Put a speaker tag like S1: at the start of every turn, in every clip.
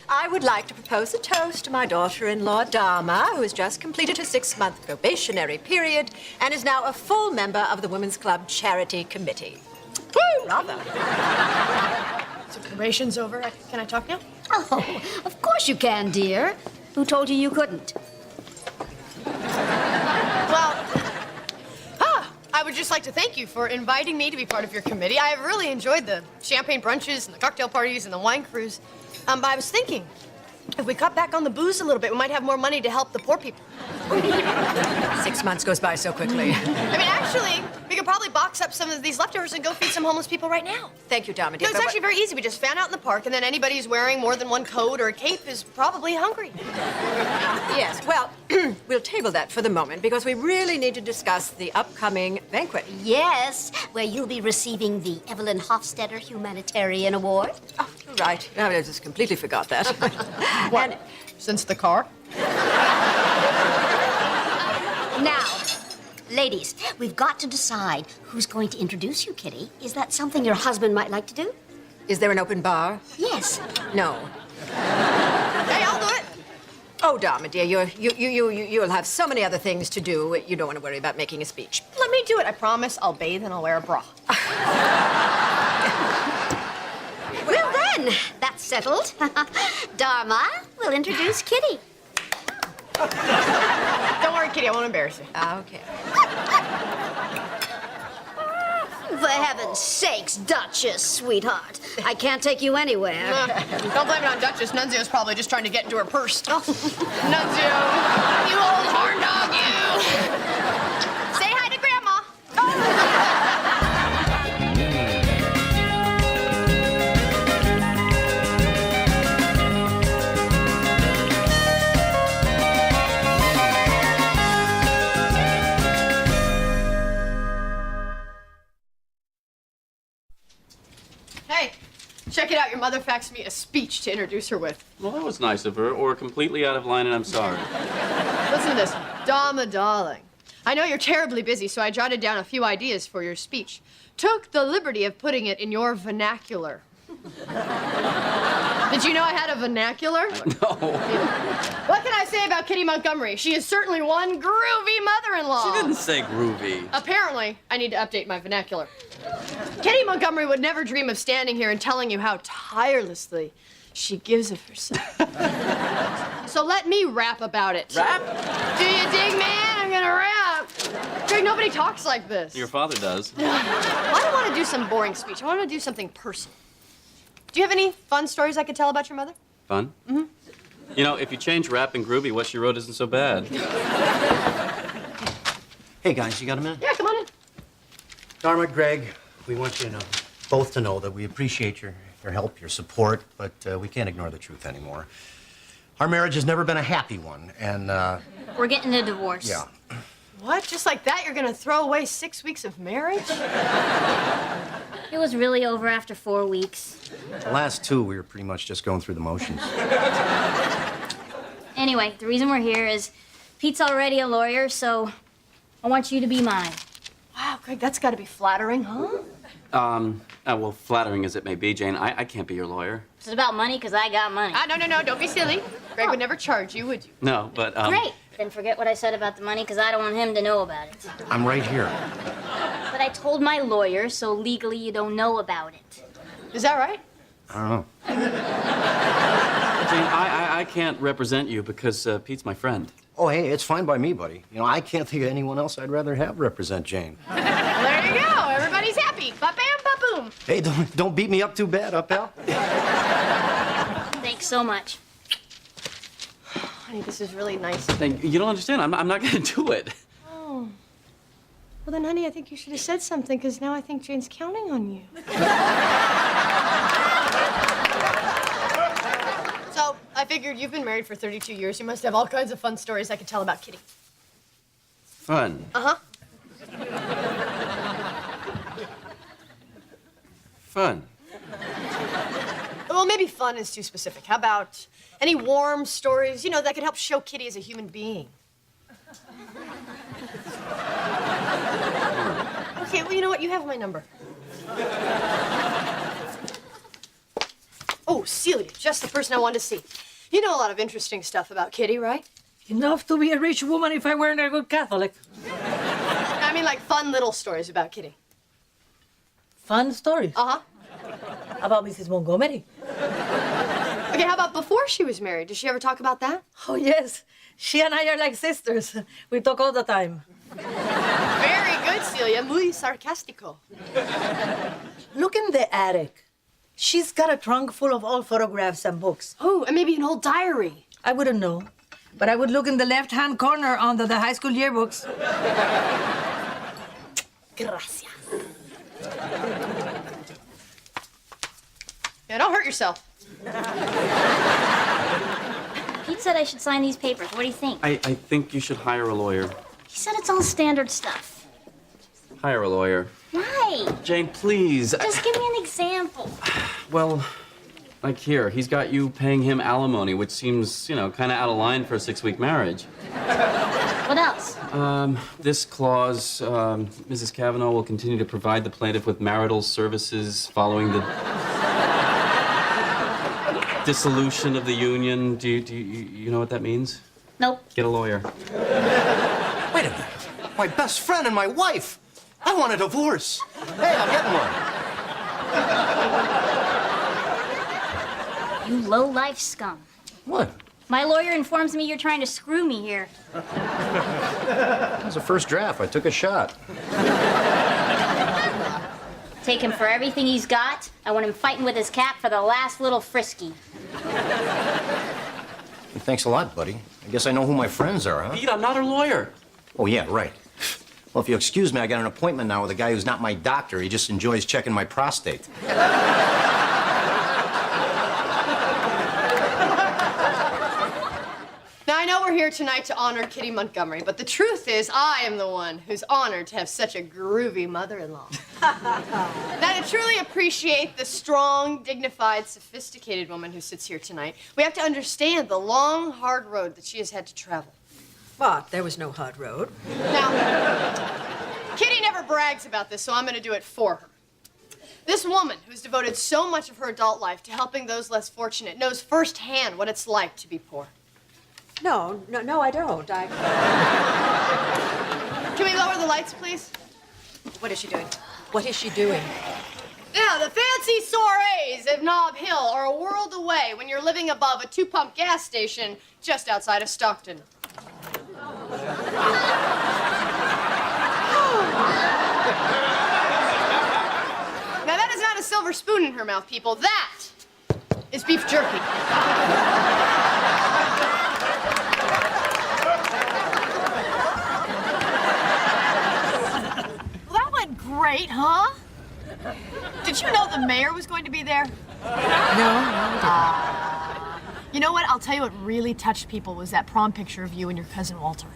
S1: I would like to propose a toast to my daughter-in-law, Dharma, who has just completed her 6-month probationary period and is now a full member of the Women's Club Charity Committee. Woo! Bravo.
S2: So probation's over. Can I talk now?
S3: Oh, of course you can, dear. Who told you you couldn't?
S2: Well, I would just like to thank you for inviting me to be part of your committee. I have really enjoyed the champagne brunches and the cocktail parties and the wine cruise. But I was thinking, if we cut back on the booze a little bit, we might have more money to help the poor people.
S1: 6 months goes by so quickly.
S2: I mean, actually, we could probably box up some of these leftovers and go feed some homeless people right now.
S1: Thank you, Dharma, dear.
S2: No, it's actually very easy. We just fan out in the park, and then anybody who's wearing more than one coat or a cape is probably hungry.
S1: Yes, well, we'll table that for the moment because we really need to discuss the upcoming banquet.
S3: Yes, where you'll be receiving the Evelyn Hofstetter Humanitarian Award.
S1: Oh, you're right. I just completely forgot that.
S2: What?
S1: And
S2: Since the car?
S3: Now, ladies, we've got to decide who's going to introduce you, Kitty. Is that something your husband might like to do?
S1: is there an open bar?
S3: Yes.
S1: No.
S2: Hey, I'll do it.
S1: Oh, Dharma, dear, you'll have so many other things to do. You don't want to worry about making a speech.
S2: Let me do it. I promise I'll bathe and I'll wear a bra.
S3: Well, then, that's settled. Dharma will introduce Kitty.
S2: Don't worry, Kitty, I won't embarrass you.
S1: Okay.
S3: For heaven's sakes, Duchess, sweetheart. I can't take you anywhere.
S2: Don't blame it on Duchess. Nunzio's probably just trying to get into her purse. Nunzio, you old horn dog, you! Say hi to Grandma. Hey, check it out. Your mother faxed me a speech to introduce her with.
S4: Well, that was nice of her, or completely out of line, and I'm sorry.
S2: Listen to this. Dharma, darling. I know you're terribly busy, so I jotted down a few ideas for your speech. Took the liberty of putting it in your vernacular. Did you know I had a vernacular?
S4: No.
S2: What can I say about Kitty Montgomery? She is certainly one groovy mother-in-law.
S4: She didn't say groovy.
S2: Apparently, I need to update my vernacular. Kitty Montgomery would never dream of standing here and telling you how tirelessly she gives of herself. So let me rap about it.
S4: Rap?
S2: Do you dig, man? I'm gonna rap. Greg, nobody talks like this.
S4: Your father does.
S2: Well, I don't want to do some boring speech. I want to do something personal. Do you have any fun stories I could tell about your mother?
S4: Fun? Mm-hmm. You know, if you change rap and groovy, what she wrote isn't so bad.
S5: Hey, guys, you got a minute?
S2: Yeah, come on in.
S5: Dharma, Greg, we want you to know, both to know that we appreciate your help, your support, but we can't ignore the truth anymore. Our marriage has never been a happy one, and,
S6: We're getting a divorce.
S5: yeah.
S2: What? Just like that, you're gonna throw away 6 weeks of marriage?
S6: It was really over after 4 weeks.
S5: The last 2, we were pretty much just going through the motions.
S6: Anyway, the reason we're here is Pete's already a lawyer, so I want you to be mine.
S2: Wow, Greg, that's gotta be flattering, huh?
S4: Well, flattering as it may be, Jane, I can't be your lawyer.
S6: It's about money because I got money.
S2: No, don't be silly. Greg would never charge you, would you?
S4: No, but,
S6: Great. Then forget what I said about the money because I don't want him to know about it.
S5: I'm right here.
S6: But I told my lawyer, so legally you don't know about it.
S2: Is that right?
S5: I don't know.
S4: Jane, I can't represent you because Pete's my friend.
S5: Oh, hey, it's fine by me, buddy. You know, I can't think of anyone else I'd rather have represent Jane.
S2: Well, there you go. Everybody's happy. Ba-bam, ba-boom.
S5: Hey, don't beat me up too bad, huh, pal?
S6: Thanks so much.
S2: Honey, this is really nice.
S4: You don't understand. I'm not going to do it.
S2: Oh. Well, then, honey, I think you should have said something, because now I think Jane's counting on you. So, I figured you've been married for 32 years. You must have all kinds of fun stories I could tell about Kitty.
S4: Fun.
S2: Uh-huh.
S4: Fun.
S2: Well, maybe fun is too specific. How about any warm stories, you know, that could help show Kitty as a human being? Okay, well, you know what? You have my number. Oh, Celia, just the person I wanted to see. You know a lot of interesting stuff about Kitty, right?
S7: Enough to be a rich woman if I weren't a good Catholic.
S2: I mean, like fun little stories about Kitty.
S7: Fun stories.
S2: Uh-huh.
S7: About Mrs. Montgomery.
S2: Okay, how about before she was married? Did she ever talk about that?
S7: Oh, yes. She and I are like sisters. We talk all the time.
S2: Very good, Celia. Muy sarcastico.
S7: Look in the attic. She's got a trunk full of old photographs and books.
S2: Oh, and maybe an old diary.
S7: I wouldn't know, but I would look in the left-hand corner under the high school yearbooks.
S2: Gracias. Yeah, don't hurt yourself.
S6: Pete said I should sign these papers. What do you think?
S4: I think you should hire a lawyer.
S6: He said it's all standard stuff.
S4: Hire a lawyer.
S6: Why?
S4: Jane, please.
S6: Just give me an example.
S4: Well, like here, he's got you paying him alimony, which seems, kind of out of line for a 6-week marriage.
S6: What else?
S4: This clause, Mrs. Kavanaugh will continue to provide the plaintiff with marital services following the dissolution of the union. Do you know what that means?
S6: Nope.
S4: Get a lawyer.
S5: Wait a minute. My best friend and my wife. I want a divorce. Hey, I'm getting one.
S6: You low-life scum.
S5: What?
S6: My lawyer informs me you're trying to screw me here.
S5: That was a first draft. I took a shot.
S6: Take him for everything he's got. I want him fighting with his cap for the last little frisky.
S5: Thanks a lot, buddy. I guess I know who my friends are, huh?
S4: Pete, I'm not a lawyer.
S5: Oh, yeah, right. Well, if you'll excuse me, I got an appointment now with a guy who's not my doctor. He just enjoys checking my prostate.
S2: Now, I know we're here tonight to honor Kitty Montgomery, but the truth is I am the one who's honored to have such a groovy mother-in-law. Now, to truly appreciate the strong, dignified, sophisticated woman who sits here tonight, we have to understand the long, hard road that she has had to travel.
S1: But there was no hard road.
S2: Now, Kitty never brags about this, so I'm going to do it for her. This woman, who's devoted so much of her adult life to helping those less fortunate, knows firsthand what it's like to be poor.
S1: No, I don't.
S2: Can we lower the lights, please?
S1: What is she doing? What is she doing?
S2: Now, the fancy soirees of Nob Hill are a world away when you're living above a 2-pump gas station just outside of Stockton. Now, that is not a silver spoon in her mouth, people. That is beef jerky.
S8: Well, that went great, huh? Did you know the mayor was going to be there?
S1: No.
S8: You know what? I'll tell you what really touched people was that prom picture of you and your cousin Walter.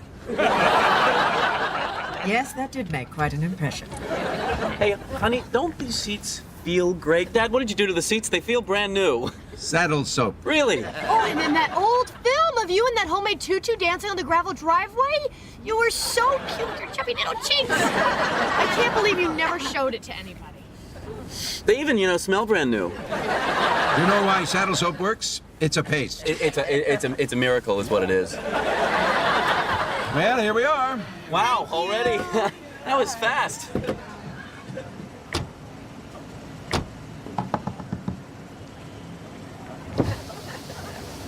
S1: Yes, that did make quite an impression.
S4: Hey, honey, don't these seats feel great? Dad, what did you do to the seats? They feel brand new.
S9: Saddle soap.
S4: Really?
S8: Oh, and then that old film of you in that homemade tutu dancing on the gravel driveway. You were so cute, your chubby little cheeks. I can't believe you never showed it to anybody.
S4: They even, smell brand new.
S9: You know why saddle soap works? It's a paste.
S4: It's a miracle, is what it is.
S9: Well, here we are.
S4: Wow, already? That was fast.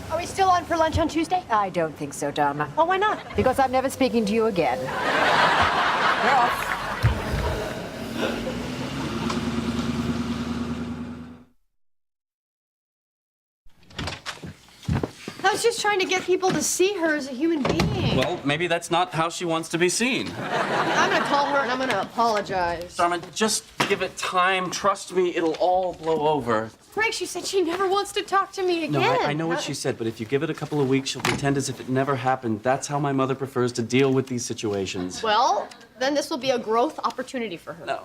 S2: Are we still on for lunch on Tuesday?
S1: I don't think so, Dharma.
S2: Well, why not?
S1: Because I'm never speaking to you again. We're off.
S2: I was just trying to get people to see her as a human being.
S4: Well, maybe that's not how she wants to be seen.
S2: I'm gonna call her and I'm gonna apologize.
S4: Dharma, just give it time. Trust me, it'll all blow over.
S2: Greg, she said she never wants to talk to me again.
S4: No, I know what she said, but if you give it a couple of weeks, she'll pretend as if it never happened. That's how my mother prefers to deal with these situations.
S2: Well, then this will be a growth opportunity for her.
S4: No.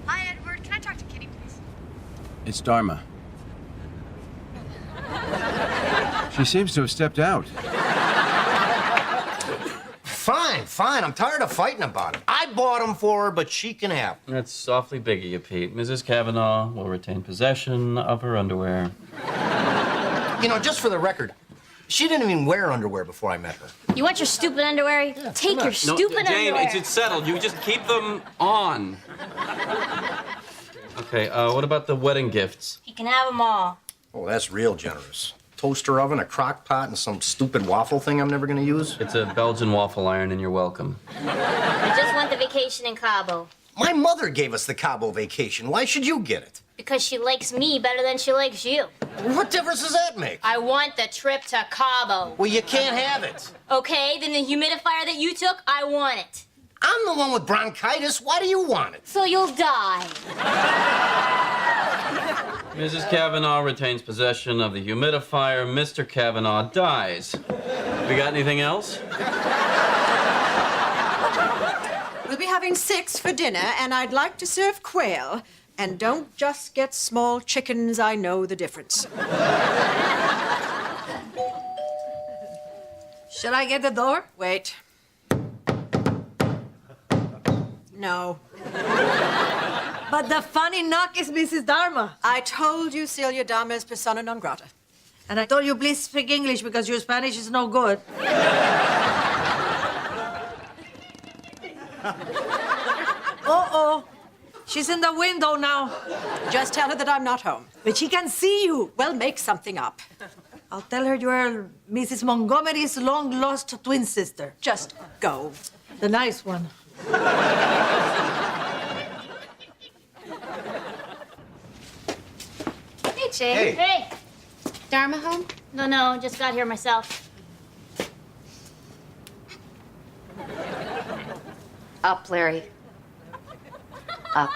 S2: Hi, Edward. Can I talk to Kitty, please?
S9: It's Dharma. She seems to have stepped out.
S5: Fine, fine. I'm tired of fighting about it. I bought them for her, but she can have them.
S4: That's awfully big of you, Pete. Mrs. Kavanaugh will retain possession of her underwear.
S5: You know, just for the record, she didn't even wear underwear before I met her.
S6: You want your stupid underwear? Take your stupid
S4: Jane,
S6: underwear.
S4: it's settled. You just keep them on. Okay, what about the wedding gifts?
S6: You can have them all.
S5: Oh, that's real generous. Toaster oven, a crock pot, and some stupid waffle thing I'm never gonna use.
S4: It's a Belgian waffle iron, and you're welcome.
S6: I just want the vacation in Cabo.
S5: My mother gave us the Cabo vacation. Why should you get it?
S6: Because she likes me better than she likes you.
S5: What difference does that make?
S6: I want the trip to Cabo.
S5: Well, you can't have it.
S6: Okay, then the humidifier that you took, I want it.
S5: I'm the one with bronchitis. Why do you want it?
S6: So you'll die.
S4: Mrs. Kavanaugh retains possession of the humidifier. Mr. Kavanaugh dies. We got anything else?
S1: We'll be having 6 for dinner, and I'd like to serve quail. And don't just get small chickens. I know the difference.
S7: Should I get the door?
S1: Wait. No.
S7: But the funny knock is Mrs. Dharma.
S1: I told you Celia Dharma is persona non grata.
S7: And I told you please speak English because your Spanish is no good. Uh-oh. She's in the window now.
S1: Just tell her that I'm not home.
S7: But she can see you.
S1: Well, make something up.
S7: I'll tell her you're Mrs. Montgomery's long-lost twin sister.
S1: Just go.
S7: The nice one.
S6: Hey, Jay.
S5: Hey.
S6: Hey.
S2: Dharma home?
S6: No, just got here myself.
S3: Up, Larry. Up.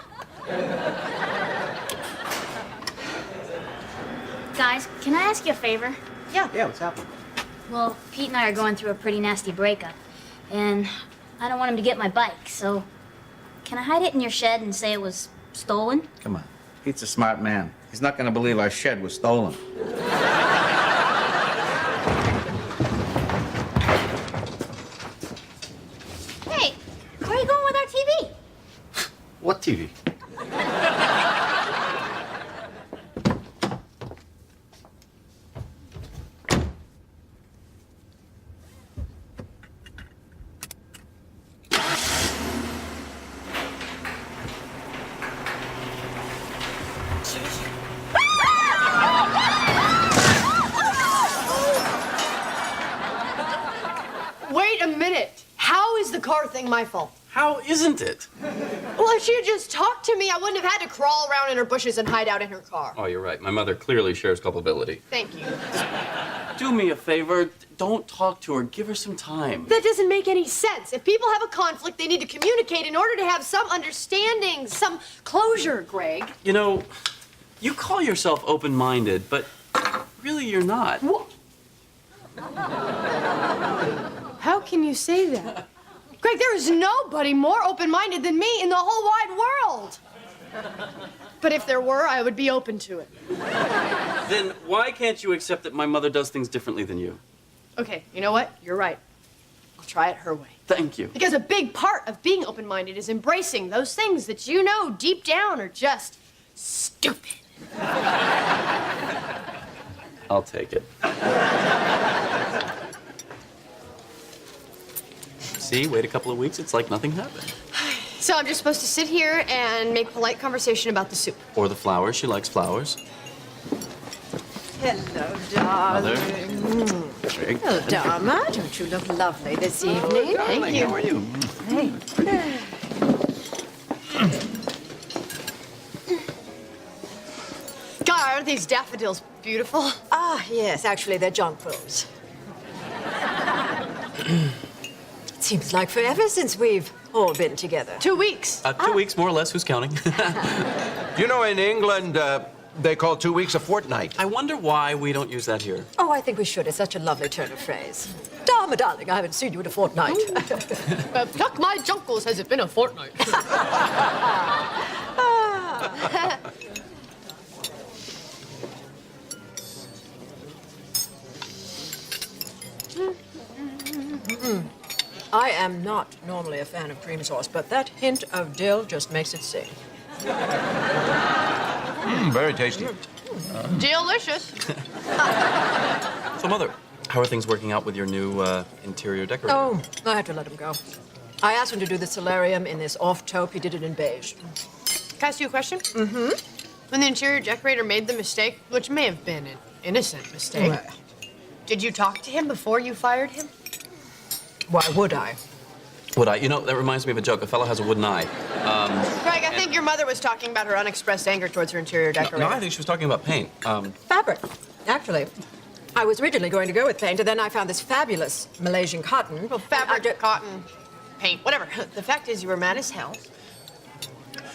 S6: Guys, can I ask you a favor?
S5: Yeah, what's happening?
S6: Well, Pete and I are going through a pretty nasty breakup, and I don't want him to get my bike, so can I hide it in your shed and say it was stolen?
S10: Come on. Pete's a smart man. He's not going to believe our shed was stolen.
S6: Hey, where are you going with our TV?
S5: What TV?
S2: Wait a minute. How is the car thing my fault?
S4: How isn't it?
S2: Well, if she had just talked to me, I wouldn't have had to crawl around in her bushes and hide out in her car.
S4: Oh, you're right. My mother clearly shares culpability.
S2: Thank you.
S4: Do me a favor. Don't talk to her. Give her some time.
S2: That doesn't make any sense. If people have a conflict, they need to communicate in order to have some understanding, some closure, Greg.
S4: You know, you call yourself open-minded, but really you're not.
S2: How can you say that? Greg, there is nobody more open-minded than me in the whole wide world. But if there were, I would be open to it.
S4: Then why can't you accept that my mother does things differently than you?
S2: Okay, you know what? You're right. I'll try it her way.
S4: Thank you.
S2: Because a big part of being open-minded is embracing those things that you know deep down are just stupid.
S4: I'll take it. See, wait a couple of weeks, it's like nothing happened.
S2: So I'm just supposed to sit here and make polite conversation about the soup.
S4: Or the flowers, she likes flowers.
S1: Hello, darling.
S4: Greg.
S1: Hello, Dharma. Don't you look lovely this evening?
S2: Thank you.
S10: How are you?
S1: Hey.
S2: God, aren't these daffodils beautiful?
S1: Ah, yes. Actually, they're jonquils. It seems like forever since we've all been together.
S2: 2 weeks.
S4: 2 weeks, more or less. Who's counting?
S9: You know, in England, they call 2 weeks a fortnight.
S4: I wonder why we don't use that here.
S1: Oh, I think we should. It's such a lovely turn of phrase. Dharma, darling, I haven't seen you in a fortnight.
S2: Pluck my junkles, has it been a fortnight?
S1: I am not normally a fan of cream sauce, but that hint of dill just makes it sing.
S9: Very tasty.
S2: Delicious.
S4: So, Mother, how are things working out with your new interior decorator?
S1: Oh, I had to let him go. I asked him to do the solarium in this off taupe. He did it in beige.
S2: Can I ask you a question? Mm-hmm. When the interior decorator made the mistake, which may have been an innocent mistake,
S1: Right.
S2: did you talk to him before you fired him?
S1: Why would I?
S4: Would I? You know, that reminds me of a joke. A fellow has a wooden eye.
S2: Greg, I think your mother was talking about her unexpressed anger towards her interior decorator.
S4: No, I think she was talking about paint.
S1: Fabric, actually. I was originally going to go with paint, and then I found this fabulous Malaysian cotton.
S2: Well, fabric, cotton, paint, whatever. The fact is, you were mad as hell.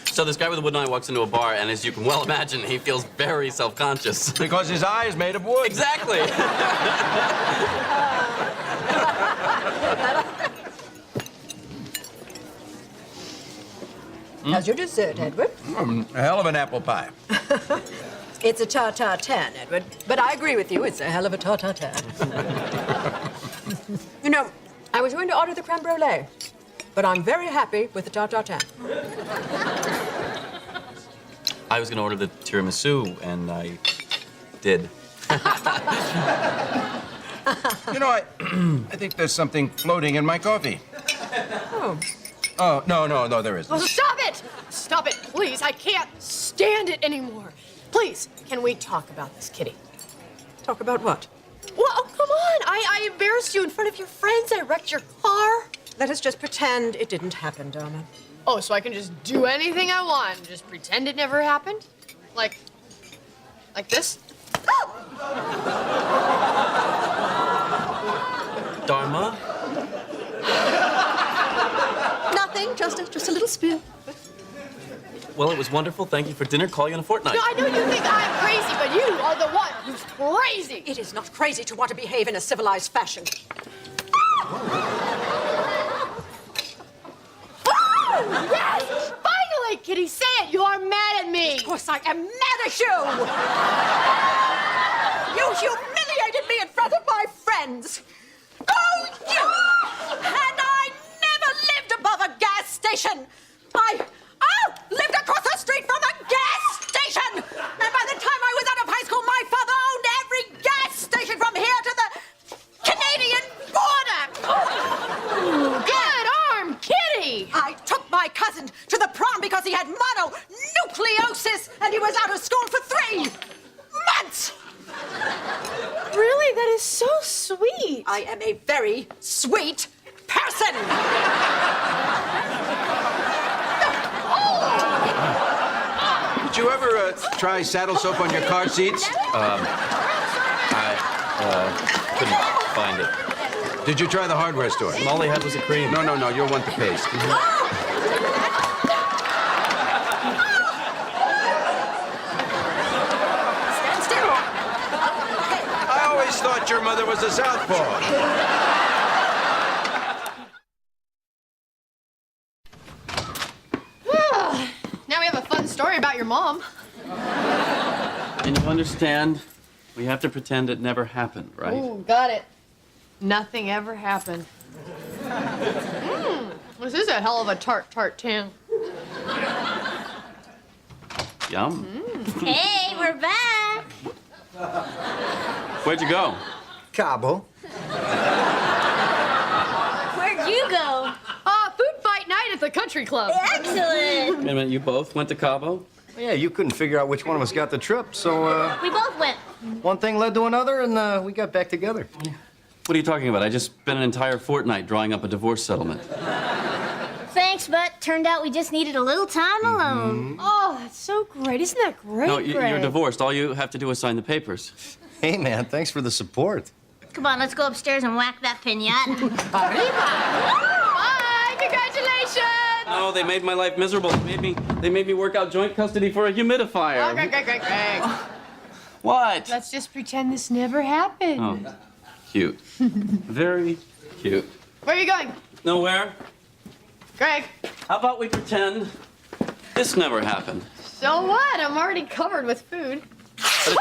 S4: So this guy with a wooden eye walks into a bar, and as you can well imagine, he feels very self-conscious.
S9: Because his eye is made of wood.
S4: Exactly.
S1: How's your dessert, Edward?
S9: A hell of an apple pie.
S1: It's a tartare-tan, Edward. But I agree with you, it's a hell of a tartare-tan. You know, I was going to order the creme brulee, but I'm very happy with the tartare-tan.
S4: I was going to order the tiramisu, and I did.
S9: You know, I think there's something floating in my coffee.
S1: Oh.
S9: Oh, no, there isn't.
S2: Oh, stop it! Stop it, please. I can't stand it anymore. Please, can we talk about this, Kitty?
S1: Talk about what?
S2: Well, oh, come on. I embarrassed you in front of your friends. I wrecked your car.
S1: Let us just pretend it didn't happen, Dharma.
S2: Oh, so I can just do anything I want and just pretend it never happened? Like this?
S4: Dharma?
S1: Nothing, just a little spill.
S4: Well, it was wonderful. Thank you for dinner. Call you in a fortnight.
S2: No, I know you think I'm crazy, but you are the one who's crazy.
S1: It is not crazy to want to behave in a civilized fashion.
S2: Oh, yes! Finally, Kitty, say it. You are mad at me.
S1: Of course I am mad at you! You humiliated me in front of my friends! Oh, you! And I never lived above a gas station! I lived across the street from a gas station! And by the time I was out of high school, my father owned every gas station from here to the Canadian border!
S2: Good arm, Kitty!
S1: I took my cousin to the prom because he had mononucleosis and he was out of school for 3 months!
S2: Really? That is so sweet.
S1: I am a very sweet person!
S9: Did you ever try saddle soap on your car seats?
S4: I couldn't find it.
S9: Did you try the hardware store?
S4: All they had was a cream.
S9: No, you'll want the paste.
S1: Stand still!
S9: I always thought your mother was a southpaw.
S2: Now we have a fun story about your mom.
S4: And you understand, we have to pretend it never happened, right?
S2: Ooh, got it. Nothing ever happened. This is a hell of a tartare-tan.
S4: Yum.
S6: Hey, we're back.
S4: Where'd you go?
S5: Cabo.
S6: Where'd you go?
S2: Food fight night at the country club.
S6: Excellent.
S4: Wait a minute, you both went to Cabo?
S5: Yeah, you couldn't figure out which one of us got the trip, so
S6: We both went.
S5: one thing led to another, and we got back together.
S4: What are you talking about? I just spent an entire fortnight drawing up a divorce settlement.
S6: Thanks, but turned out we just needed a little time alone.
S2: Oh, that's so great. Isn't that great,
S4: No,
S2: Greg?
S4: you're divorced. All you have to do is sign the papers.
S5: Hey, man, thanks for the support.
S6: Come on, let's go upstairs and whack that pinata.
S2: Bye! Congratulations!
S4: No, they made my life miserable. They made me work out joint custody for a humidifier.
S2: Oh, Greg.
S4: What?
S2: Let's just pretend this never happened.
S4: Oh, cute. Very cute.
S2: Where are you going?
S4: Nowhere.
S2: Greg.
S4: How about we pretend this never happened?
S2: So what? I'm already covered with food.
S4: But it's